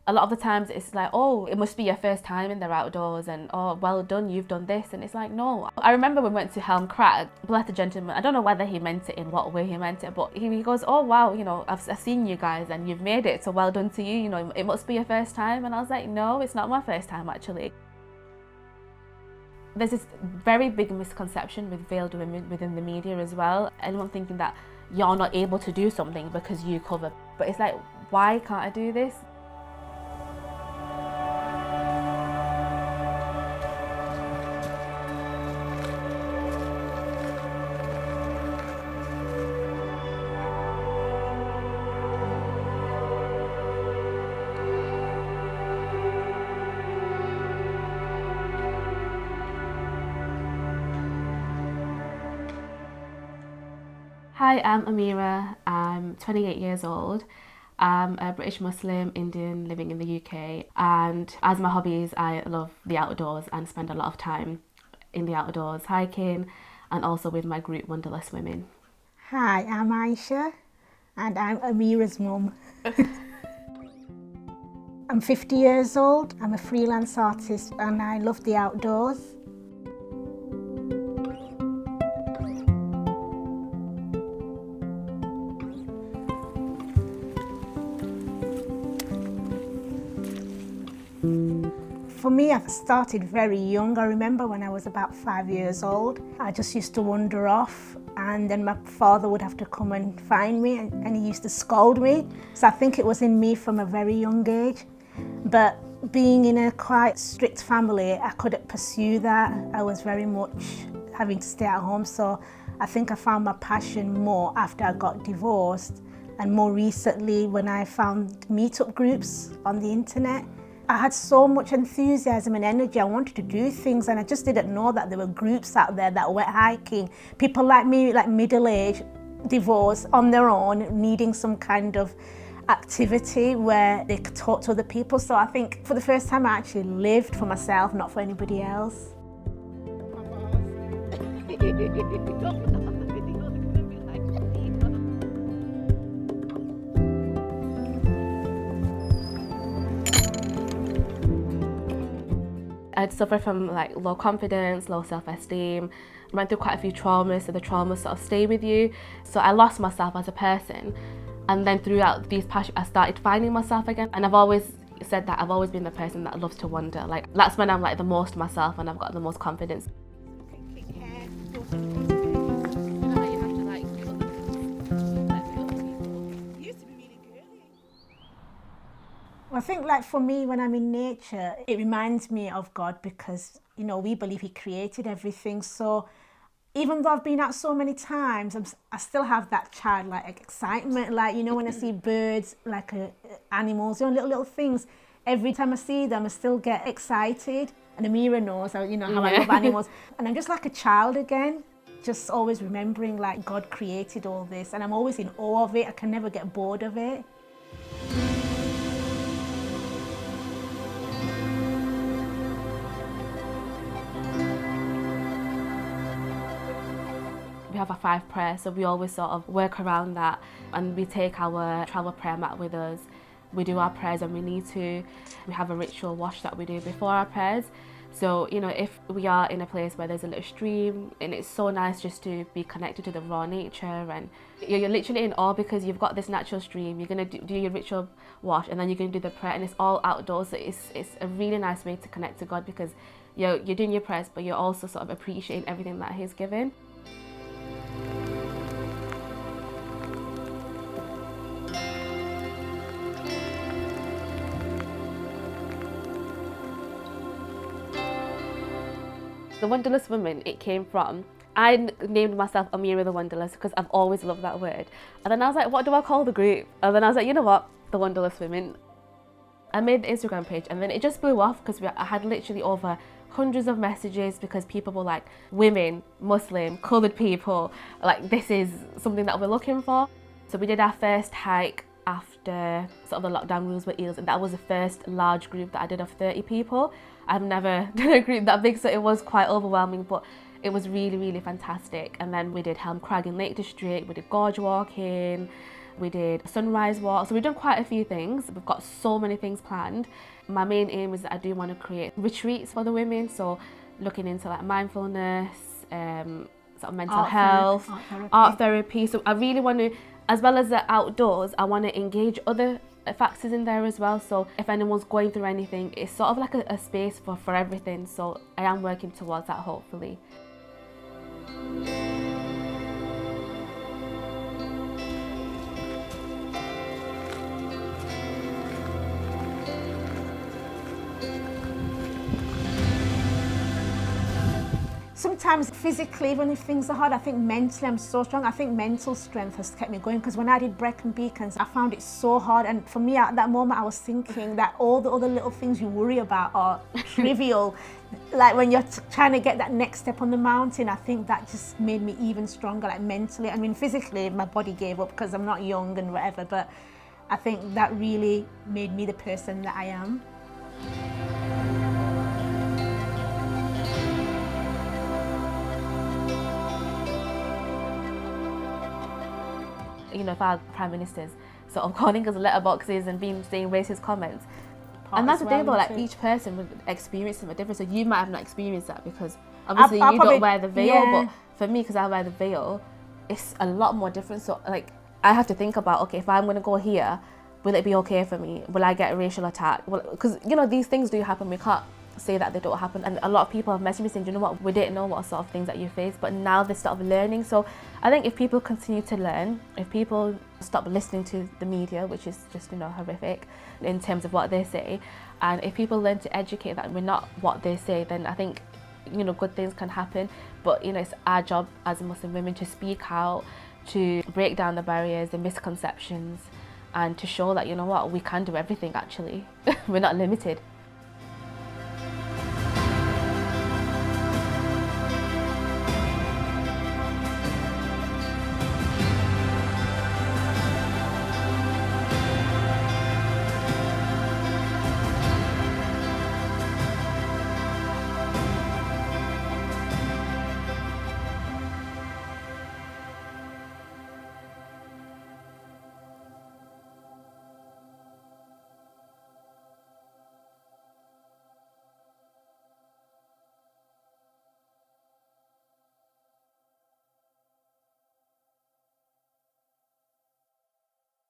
A lot of the times it's like, oh, it must be your first time in the outdoors, and oh, well done, you've done this. And it's like, no. I remember we went to Helm Crag, bless the gentleman, I don't know whether he meant it in what way he meant it, but he goes, oh wow, you know, I've seen you guys and you've made it, so well done to you, you know, it must be your first time. And I was like, no, it's not my first time actually. There's this very big misconception with veiled women within the media as well. Anyone thinking that you're not able to do something because you cover. But it's like, why can't I do this? Hi, I'm Amira. I'm 28 years old. I'm a British Muslim Indian living in the UK, and as my hobbies, I love the outdoors and spend a lot of time in the outdoors, hiking, and also with my group Wanderlust Women. Hi, I'm Aysha, and I'm Amira's mum. I'm 50 years old, I'm a freelance artist, and I love the outdoors. For me, I started very young. I remember when I was about 5 years old, I just used to wander off, and then my father would have to come and find me, and he used to scold me. So I think it was in me from a very young age. But being in a quite strict family, I couldn't pursue that. I was very much having to stay at home. So I think I found my passion more after I got divorced, and more recently when I found meetup groups on the internet. I had so much enthusiasm and energy. I wanted to do things, and I just didn't know that there were groups out there that went hiking. People like me, like middle-aged, divorced, on their own, needing some kind of activity where they could talk to other people. So I think for the first time I actually lived for myself, not for anybody else. I'd suffered from like low confidence, low self-esteem, went through quite a few traumas, so the traumas sort of stay with you. So I lost myself as a person, and then throughout these past, I started finding myself again. And I've always said that I've always been the person that loves to wander. Like that's when I'm like the most myself and I've got the most confidence. I think like for me, when I'm in nature, it reminds me of God, because, you know, we believe he created everything. So even though I've been out so many times, I still have that childlike excitement. Like, you know, when I see birds, like animals, you know, little things, every time I see them, I still get excited. And Amira knows, you know, how I love animals. And I'm just like a child again, just always remembering like God created all this. And I'm always in awe of it. I can never get bored of it. We have a 5 prayer, so we always sort of work around that, and we take our travel prayer mat with us. We do our prayers when we need to. We have a ritual wash that we do before our prayers. So, you know, if we are in a place where there's a little stream, and it's so nice just to be connected to the raw nature, and you're literally in awe because you've got this natural stream, you're going to do your ritual wash, and then you're going to do the prayer, and it's all outdoors. So it's a really nice way to connect to God, because you're doing your prayers, but you're also sort of appreciating everything that he's given. The Wanderlust Women, it came from, I named myself Amira the Wanderlust because I've always loved that word. And then I was like, what do I call the group? And then I was like, you know what, the Wanderlust Women. I made the Instagram page, and then it just blew off because I had literally over hundreds of messages, because people were like, women, Muslim, coloured people, like this is something that we're looking for. So we did our first hike after sort of the lockdown rules were eased, and that was the first large group that I did of 30 people. I've never done a group that big, so it was quite overwhelming, but it was really, really fantastic. And then we did Helm Crag in Lake District, we did gorge walking, we did sunrise walk. So we've done quite a few things. We've got so many things planned. My main aim is that I do want to create retreats for the women. So looking into like mindfulness, sort of mental health, art therapy. So I really want to, as well as the outdoors, I want to engage other factors in there as well. So if anyone's going through anything, it's sort of like a space for everything. So I am working towards that, hopefully. Sometimes physically, even if things are hard, I think mentally I'm so strong. I think mental strength has kept me going, because when I did Brecon Beacons, I found it so hard. And for me, at that moment, I was thinking that all the other little things you worry about are trivial. Like when you're trying to get that next step on the mountain, I think that just made me even stronger, like mentally. I mean, physically, my body gave up because I'm not young and whatever, but I think that really made me the person that I am. You know, if our prime ministers sort of calling us letterboxes and being saying racist comments, and that's the thing though, like each person would experience something different. So you might have not experienced that because obviously you don't wear the veil, but for me, because I wear the veil, it's a lot more different. So like I have to think about, okay, if I'm going to go here, will it be okay for me? Will I get a racial attack? Because you know, these things do happen. We can't say that they don't happen, and a lot of people have messaged me saying, you know what, we didn't know what sort of things that you face, but now they start learning. So I think if people continue to learn, if people stop listening to the media, which is just, you know, horrific in terms of what they say, and if people learn to educate that we're not what they say, then I think, you know, good things can happen. But you know, it's our job as Muslim women to speak out, to break down the barriers, the misconceptions, and to show that, you know what, we can do everything actually. We're not limited.